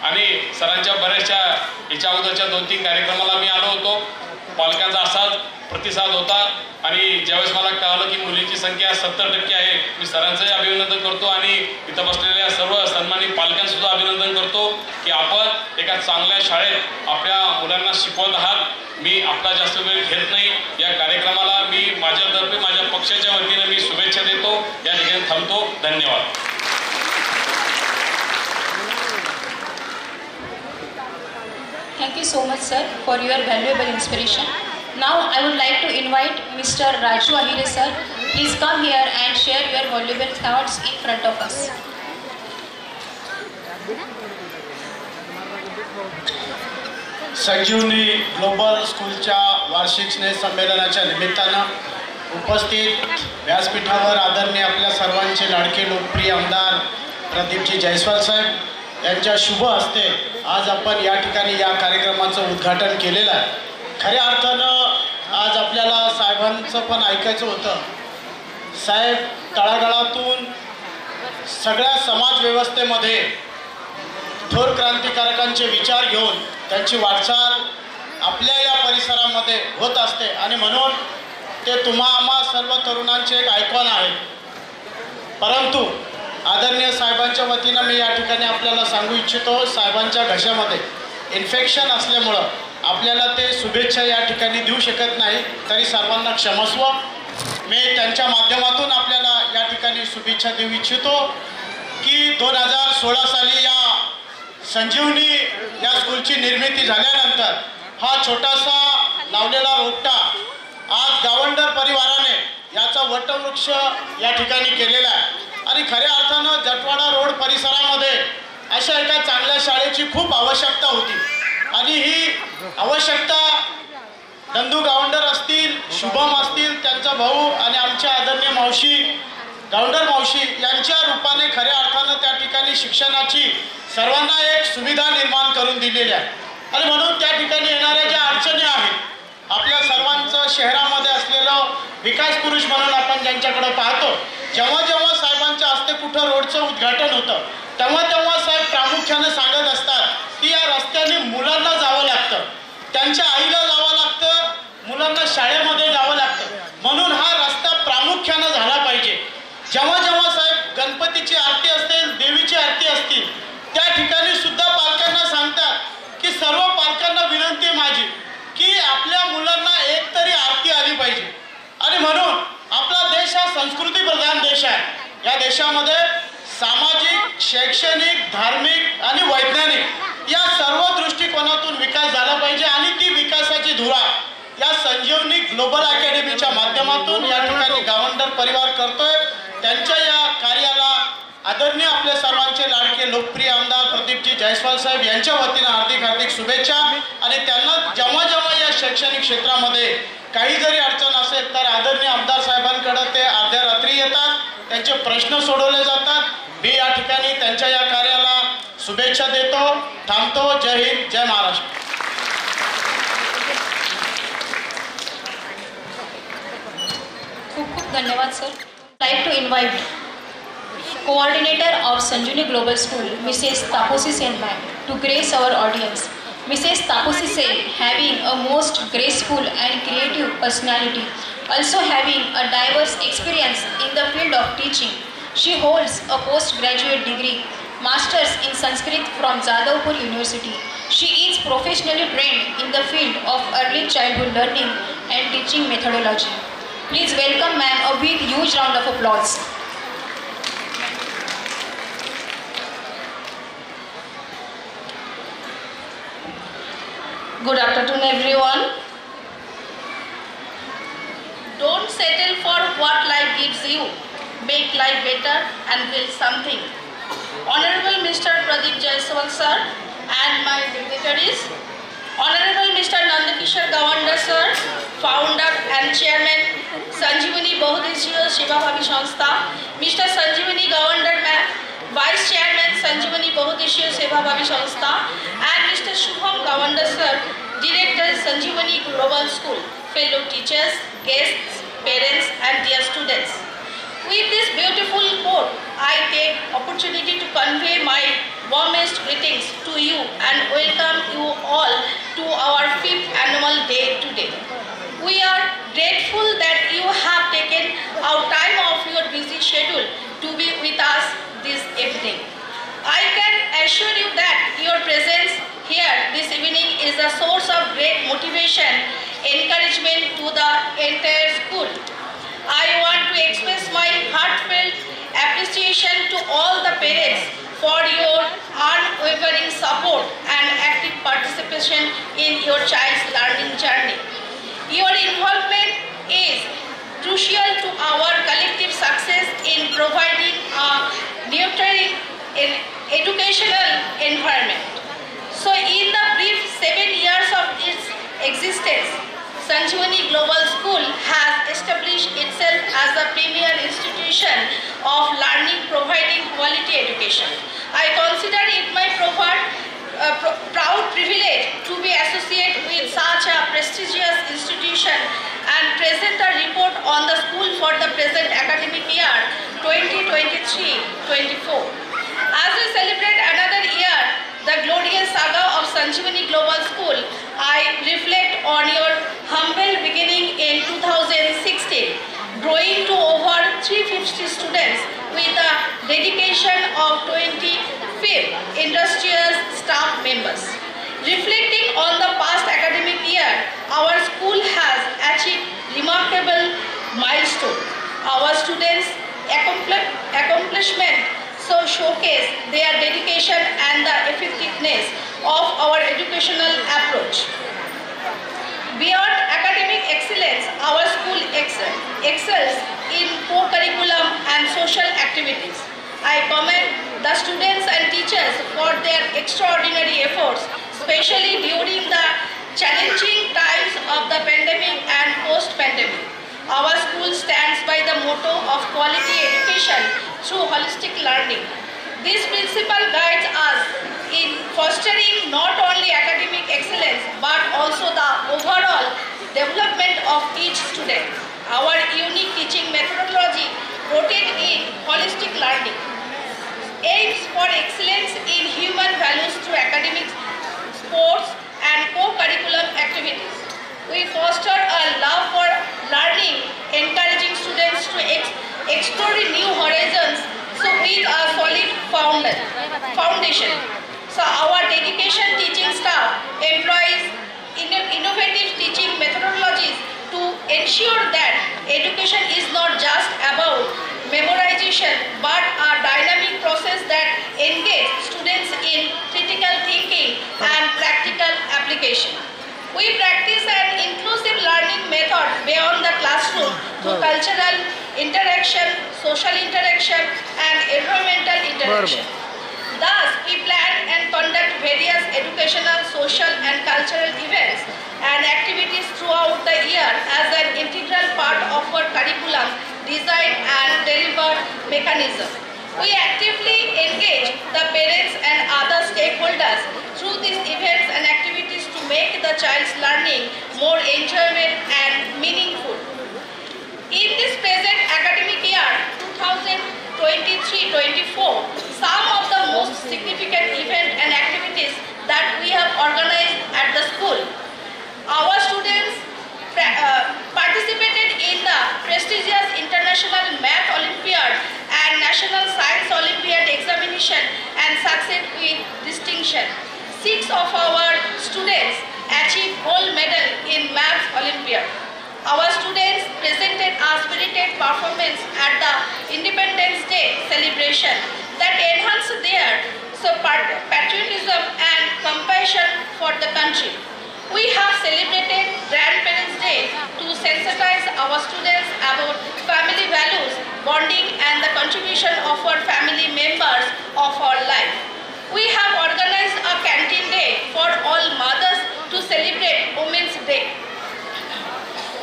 आणि सरांच्या बऱ्याचशा याच्या अगोदरच्या 2-3 कार्यक्रमाला मी आलो होतो, पालकांचा असाच प्रतिसाद होता. आणि ज्यावेळेस मला कळलं की मुलींची संख्या 70% आहे, मी सरांचंही अभिनंदन करतो आणि इथं बसलेल्या सर्व सन्मानित पालकांसुद्धा अभिनंदन करतो की आपण एका चांगल्या शाळेत आपल्या मुलांना शिकवत आहात. मी आपला जास्त वेळ घेत नाही. या कार्यक्रमाला मी माझ्यातर्फे, माझ्या पक्षाच्या वतीने मी शुभेच्छा देतो. या ठिकाणी थांबतो. धन्यवाद. Thank you so much, sir, for your valuable inspiration. Now I would like to invite Mr. Raju Ahire sir. Please come here and share your valuable thoughts in front of us. Sanjeevani global स्कूलच्या वार्षिक स्नेह संमेलनाच्या निमित्तानं उपस्थित व्यासपीठावर आदरणीय आपल्या सर्वांचे लाडके लोकप्रिय आमदार प्रदीपजी जयस्वाल साहेब यांच्या शुभ हस्ते आज आपण या ठिकाणी या कार्यक्रमाचं उद्घाटन केलेलं आहे. खऱ्या अर्थानं आज आपल्याला साहेबांचं पण ऐकायचं होतं. साहेब तळागाळातून सगळ्या समाजव्यवस्थेमध्ये थोर क्रांतिकारकांचे विचार घेऊन त्यांची वाटचाल आपल्या या परिसरामध्ये होत असते आणि म्हणून ते तुम्हा आम्हा सर्व तरुणांचे एक आयकॉन आहे. परंतु आदरणीय साहेबांच्या वतीनं मी या ठिकाणी आपल्याला सांगू इच्छितो, साहेबांच्या घशामध्ये इन्फेक्शन असल्यामुळं आपल्याला ते शुभेच्छा या ठिकाणी देऊ शकत नाही. तरी सर्वांना क्षमस्व. मी त्यांच्या माध्यमातून आपल्याला या ठिकाणी शुभेच्छा देऊ इच्छितो की 2016 साली या संजीवनी या स्कूलची निर्मिती झाल्यानंतर हा छोटासा लावलेला रोपटा आज गावंडर परिवाराने याचा वटवृक्ष या ठिकाणी केलेला आहे. आणि खऱ्या अर्थानं जटवाडा रोड परिसरामध्ये अशा एका चांगल्या शाळेची खूप आवश्यकता होती आणि ही आवश्यकता नंदू गावंडर असतील, शुभम असतील, त्यांचा भाऊ आणि आमच्या आदरणीय मावशी गावंडर मावशी यांच्या रूपाने खऱ्या अर्थानं त्या ठिकाणी शिक्षणाची सर्वांना एक सुविधा निर्माण करून दिलेली आहे. आणि म्हणून त्या ठिकाणी येणाऱ्या ज्या अडचणी आहेत आपल्या सर्वांचं शहरामध्ये असलेलं विकास पुरुष म्हणून आपण ज्यांच्याकडे पाहतो, जेव्हा जेव्हा साहेबांच्या हस्ते कुठं रोडचं उद्घाटन होतं तेव्हा तेव्हा साहेब प्रामुख्याने सांगत असतात की या रस्त्याने मुलांना जावं लागतं, त्यांच्या आईला जावं लागतं, मुलांना शाळेमध्ये जावं लागतं, म्हणून हा रस्ता प्रामुख्यानं झाला पाहिजे. जेव्हा जेव्हा साहेब गणपतीची आरती असेल, देवीची आरती असतील, त्या ठिकाणी सुद्धा पालकांना सांगतात की सर्व पालकांना विनंती आहे माझी की आपल्या मुलांना एक तरी आरती आली पाहिजे. आणि म्हणून आपला देश हा संस्कृती प्रधान देश आहे. या देशामध्ये सामाजिक, शैक्षणिक, धार्मिक आणि वैज्ञानिक या सर्व दृष्टिकोनातून विकास झाला पाहिजे आणि ती विकासाची धुरा या संजीवनी ग्लोबल अकॅडमीच्या माध्यमातून या ठिकाणी गावंडर परिवार करतोय. त्यांच्या या कार्याला आदरणीय आपल्या सर्वांचे लाडके लोकप्रिय आमदार प्रदीपजी जयस्वाल साहेब यांच्या वतीनं हार्दिक हार्दिक शुभेच्छा. आणि त्यांना जेव्हा जेव्हा या शैक्षणिक क्षेत्रामध्ये काही जरी अडचण असेल तर आदरणीय आमदार साहेबांकडे ते अर्ध्या रात्री येतात, त्यांचे प्रश्न सोडवले जातात. मी या ठिकाणी त्यांच्या या कार्याला शुभेच्छा देतो. थांबतो. जय हिंद, जय महाराष्ट्र. खूप खूप धन्यवाद sir. Like to invite coordinator of Sanjeevani Global School, Mrs. Taposi Sen ma'am, to grace our audience. Mrs. Taposi Sen, having a most graceful and creative personality, also having a diverse experience in the field of teaching, she holds a postgraduate degree, Masters in Sanskrit from Jadavpur University. She is professionally trained in the field of early childhood learning and teaching methodology. Please welcome ma'am a big huge round of applause. Good afternoon everyone. Don't settle for what life gives you. Make life better and build something. Honorable Mr. Pradeep Jaiswal sir and my dignitaries, Honorable Mr. Nandakishore Gawandar sir, founder and chairman Sanjeevani Bahudeshiya Seva Bhavi Sanstha, Mr. Sanjeevani Gawandar ma'am, Vice Chairman Sanjeevani Bahudeshiya Seva Bhavi Sanstha, and Mr. Shubham Gawandar sir, Director Sanjeevani Global School, fellow teachers, guests, parents and dear students. With this beautiful quote, I take opportunity to convey my warmest greetings to you and welcome you all to our 5th annual day today. We are grateful that you have taken out time of your busy schedule to be with us this evening. I can assure you that your presence here this evening is a source of great motivation, encouragement to the entire school. I want to express my heartfelt appreciation to all the parents for your unwavering support and active participation in your child's learning journey. Your involvement is crucial to our collective success in providing a nurturing educational environment. So in the brief 7 years of its existence, Sanjeevani Global School has established itself as a premier institution of learning providing quality education. I consider it my proud privilege to be associated with such a prestigious institution and present a report on the school for the present academic year 2023-24. As we celebrate another year, the glorious saga of Sanjeevani Global School, I reflect on your humble beginning in 2016, growing to over 350 students with a dedication of 25 industrious staff members. Reflecting on the past academic year, our school has achieved remarkable milestones. Our students' accomplishment so showcase their dedication and the effectiveness of our educational approach. Beyond academic excellence, our school excels in co-curriculum and social activities. I commend the students and teachers for their extraordinary efforts, especially during the challenging times of the pandemic and post-pandemic. Our school stands by the motto of quality education through holistic learning. This principle guides us in fostering not only academic excellence but also the overall development of each student. Our unique teaching methodology, rooted in holistic learning, aims for excellence in human values through academics, sports, and co-curriculum activities. We foster a love for learning, encouraging students to explore new horizons with a solid foundation. So our dedication teaching staff employs innovative teaching methodologies to ensure that education is not just about memorization but a dynamic process that engages students in critical thinking and practical application. We practice an inclusive learning method beyond the classroom through cultural interaction, social interaction, and environmental interaction. Thus, we plan and conduct various educational, social, and cultural events and activities throughout the year as an integral part of our curriculum, design, and deliver mechanism. We actively engage the parents and other stakeholders through these events and activities to make the child's learning more enjoyable and meaningful. In this present academic year, 2023-24, some of the most significant events and activities that we have organized at the school. Our students participated in the prestigious International Math Olympiad and National Science Olympiad examination and succeeded with distinction. 6 of our students achieved gold medal in Math Olympiad. Our students presented a spirited performance at the Independence Day celebration that enhanced their patriotism and compassion for the country. We have celebrated Grandparents' Day to sensitize our students about family values, bonding, and the contribution of our family members of our life. We have organized a canteen day for all mothers to celebrate Women's Day.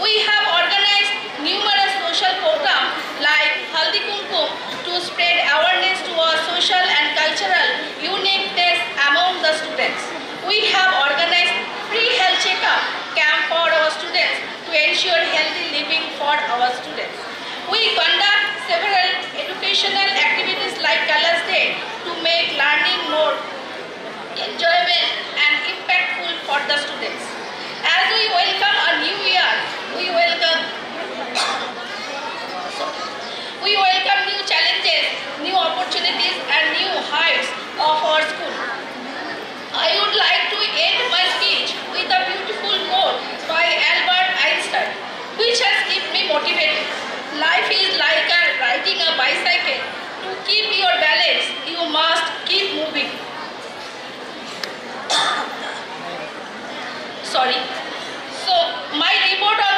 We have organized numerous social programs like Haldi Kumkum to spread awareness to our social and cultural uniqueness among the students. We have organized free health checkup camp for our students to ensure healthy living for our students. We conduct several educational activities like Colors Day to make learning more enjoyable and impactful for the students. As we welcome a new year, we welcome new challenges, new opportunities, and new heights of our school. I would like to end my speech with a beautiful quote by Albert Einstein, which has kept me motivated. Life is like riding a bicycle. To keep your balance, you must keep moving. Sorry. So, my report on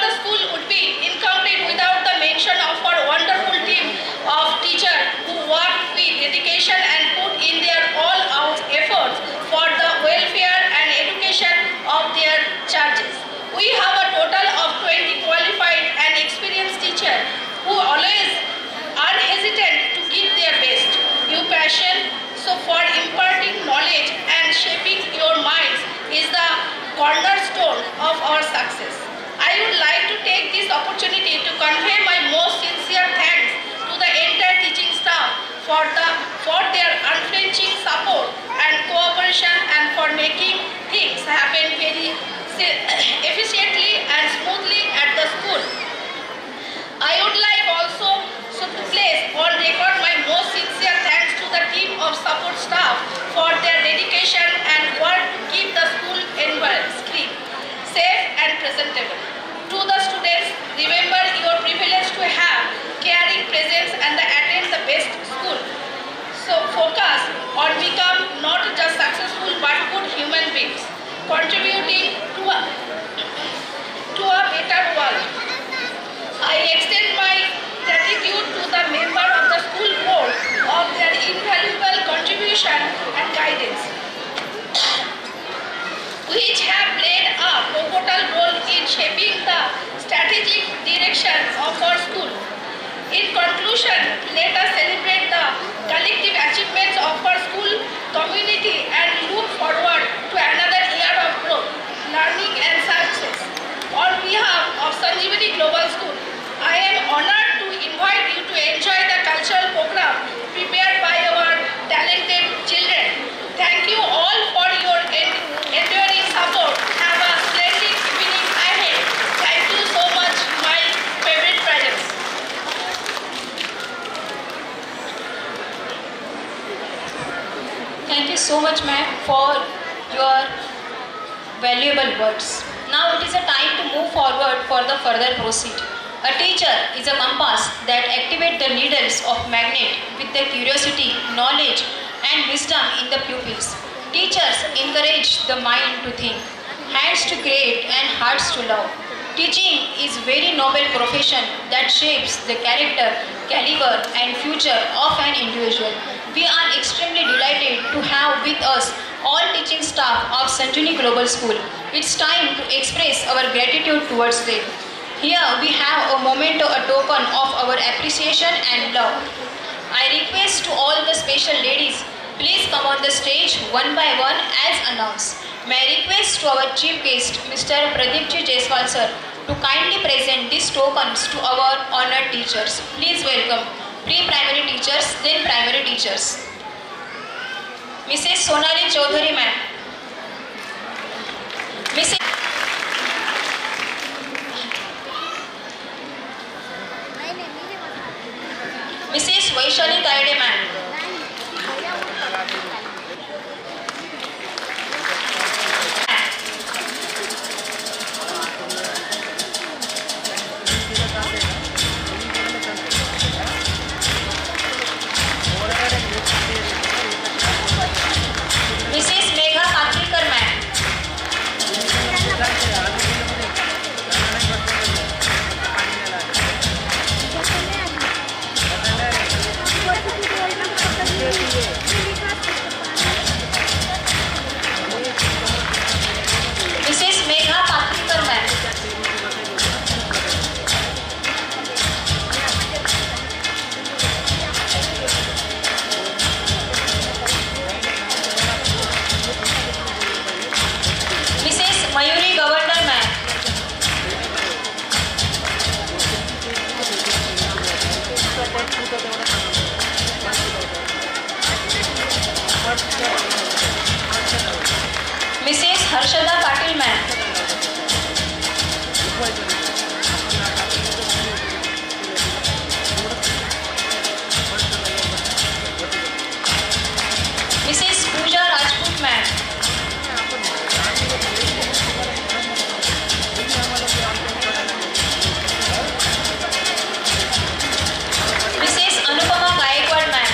community and look forward to another year of growth, learning and success. On behalf of Sanjeevani Global School, I am honored to invite you to enjoy the cultural program prepared by our talented children. Thank you all for your enduring support. Have a splendid evening ahead. Thank you so much, my favorite parents. Thank you so much, ma'am, for your valuable words. Now it is a time to move forward for the further proceed. A teacher is a compass that activates the needles of magnet with the curiosity, knowledge and wisdom in the pupils. Teachers encourage the mind to think, hands to create and hearts to love. Teaching is very noble profession that shapes the character, caliber and future of an individual. We are extremely delighted to have with us all teaching staff of Sanjeevani Global School. It's time to express our gratitude towards them. Here we have a moment, a token of our appreciation and love. I request to all the special ladies, please come on the stage one by one as announced. May I request to our chief guest, Mr. Pradeepji Jaiswal sir, to kindly present these tokens to our honored teachers. Please welcome pre-primary teachers, then primary teachers. Mrs. Sonali Chaudhary ma'am. Mrs. Vaishali Taide ma'am. Mrs. Megha Katrikar ma'am. Mrs. Megha Katrikar ma'am. Mrs. Mayuri Governor ma'am. Mrs. Harshada Patil ma'am. Mrs. Pooja Rajput ma'am. Mrs. Anupama Gaikwad ma'am.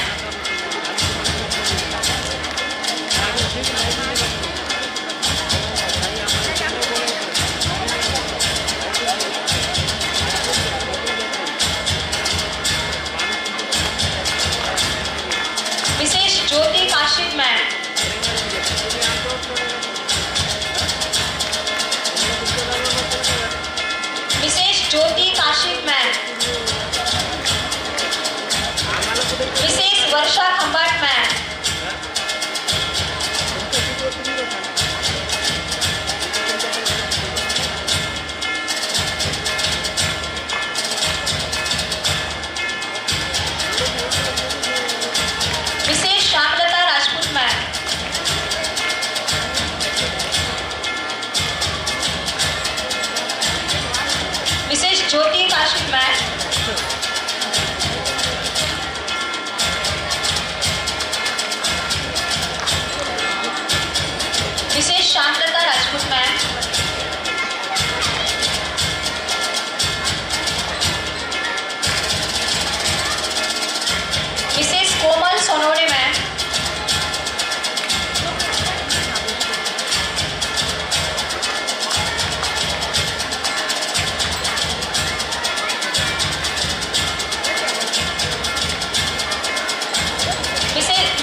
Mrs. Jyoti Kashif ma'am. Mrs. Jyoti Kashif ma'am. Mrs. Varsha Khambat ma'am. Mrs. Shamlata Rajput ma'am. Mrs. Jyoti Kashif ma'am. Mrs. Shamlata Rajput ma'am. Mrs. Komal Sonore ma'am.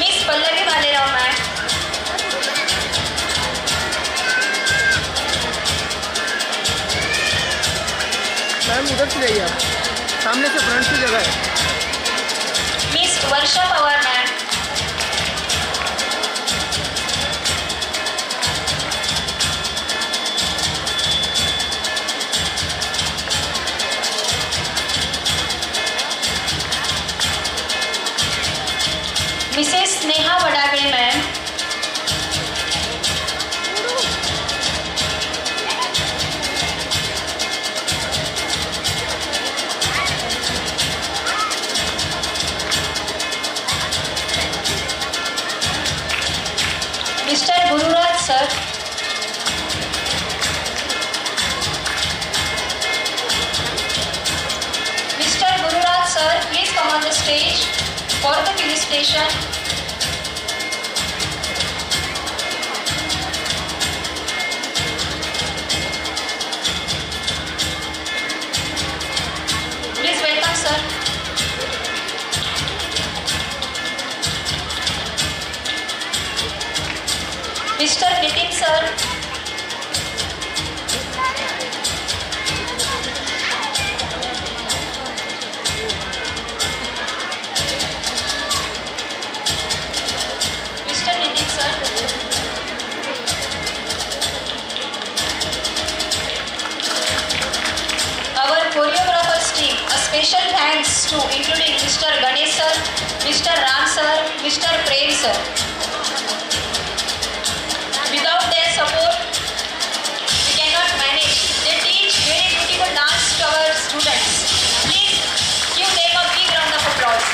Miss Pallavi Bhalerao ma'am. Ma'am उधर से जाइए आप, सामने से front की जगह है। Miss Varsha Pawar ma'am. for the felicitation. Please welcome, sir. Mr. Nitin, sir. Mr. Nitin, sir. Our choreographers team, a special thanks to including Mr. Ganesh sir, Mr. Ram sir, Mr. Prem sir. Without their support, we cannot manage. They teach very beautiful dance to our students. Please give them a big round of applause.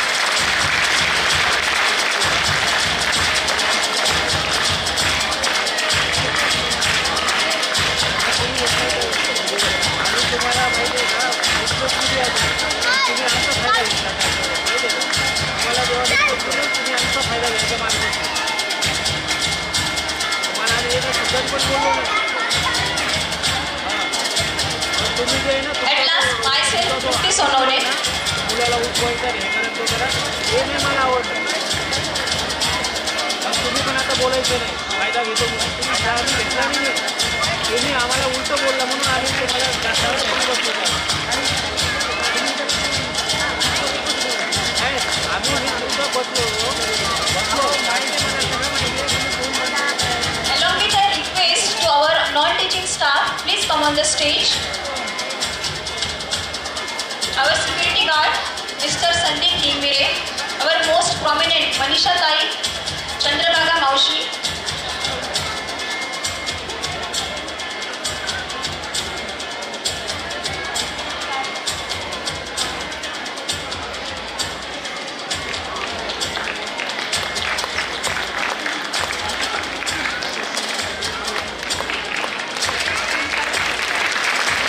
At last, myself, Mukti Sonone. मुलाला उठवायचं हे करा ते करा हे नाही मला आवडतं. तुम्ही पण आता बोलायचं नाही फायदा घेतो म्हणून तुम्ही शाळा घेतला नाही. तुम्ही आम्हाला उलटं बोलला म्हणून आम्ही ते मला जास्तावर बसलो आम्ही उलटं बसलो माहिती आहे मला सगळं माहिती आहे. Along with a request to our non-teaching staff, please come on the stage. Our security guard, Mr. Sandeep Hingmire, our most prominent Manisha Tai, Chandrabhaga Maushi.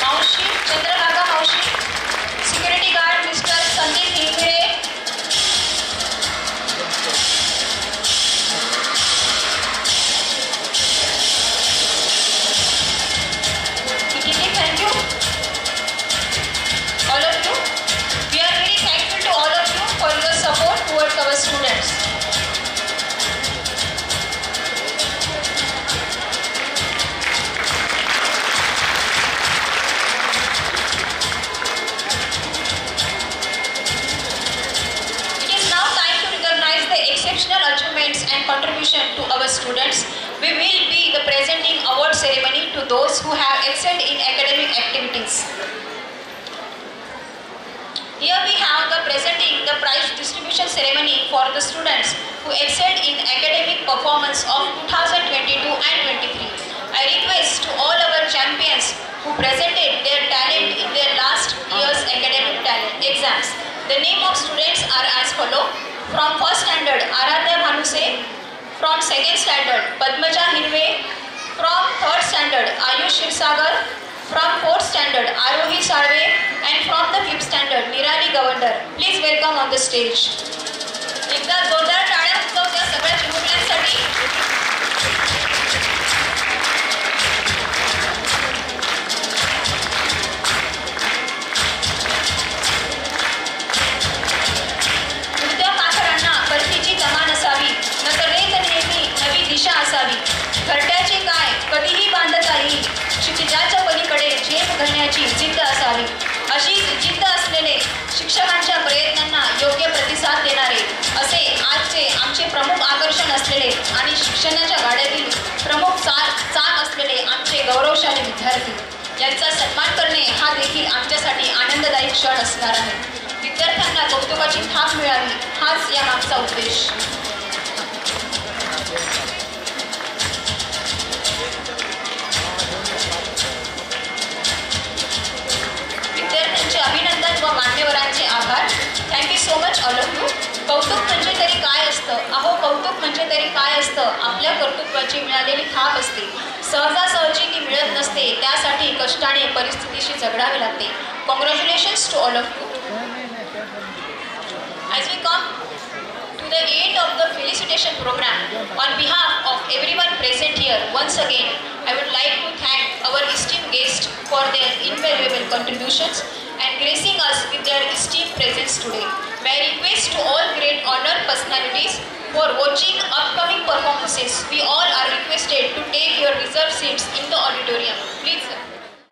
Maushi, Chandrabhaga Maushi. Security guard, Mr. Sandeep Hingmire. Thank you. All of you. We are very thankful to all of you for your support towards our students. It is now time to recognize the exceptional achievements and contribution to our students. We will be the presenting award ceremony to those who have excelled in academic activities. Here we have the presenting the prize distribution ceremony for the students who excelled in academic performance of 2022 and 23. I request to all our champions who presented their talent in their last year's academic talent exams. The name of students are as follow. From first standard, Aradhya Bhanuse. From second standard, Padmaja Hirve. From third standard, Ayush Shirsagar. From fourth standard, Arohi Sarve. And from the fifth standard, Nirali Govardhan. Please welcome on the stage. एकदा जोरदार टाळ्या वाजवा त्या सगळ्या चिमुकल्यांसाठी. उडत्या पाखरांना परतीची कमान असावी, नकळत नेहमी नवी दिशा असावी. घरट्याचे काय कधीही बांधता येईल, क्षितिजाच्या पलीकडे झेप घालण्याची जिद्द असावी. अशीच जिद्द असलेले शिक्षकांच्या प्रयत्नांना योग्य प्रतिसाद देणारे असे आजचे आमचे प्रमुख आकर्षण असलेले आणि शिक्षणाच्या गाड्यातील प्रमुख चाक असलेले आमचे गौरवशाली विद्यार्थी यांचा सन्मान करणे हा देखील आमच्यासाठी आनंददायी क्षण असणार आहे. विद्यार्थ्यांना कौतुकाची थाप मिळावी हाच या मागचा उद्देश. विद्यार्थ्यांचे अभिनंदन व मान्यवरांचे आभार. Thank you so much all of you. कौतुक म्हणजे तरी काय असतं? अहो कौतुक म्हणजे तरी काय असतं? आपल्या कर्तृत्वाची मिळालेली थाप असते. सहजासहजी ती मिळत नसते, त्यासाठी कष्टाने परिस्थितीशी झगडावे लागते. Congratulations to all of you. As we come To the end of the felicitation program, on behalf of everyone present here, once again, I would like to thank our esteemed guests for their invaluable contributions and gracing us with their esteemed presence today. May I request to all great honored personalities for watching upcoming performances. We all are requested to take your reserved seats in the auditorium. Please.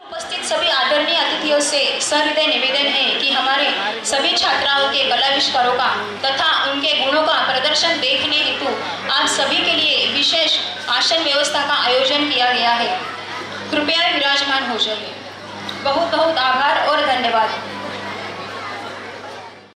उपस्थित सभी आदरणीय अतिथियों से सहृदय निवेदन है कि हमारे सभी छात्राओं के कलाविष्कारों का तथा उनके गुणों का प्रदर्शन देखने हेतु आप सभी के लिए विशेष आसन व्यवस्था का आयोजन किया गया है। कृपया विराजमान हो जाइए। बहुत बहुत आभार और धन्यवाद।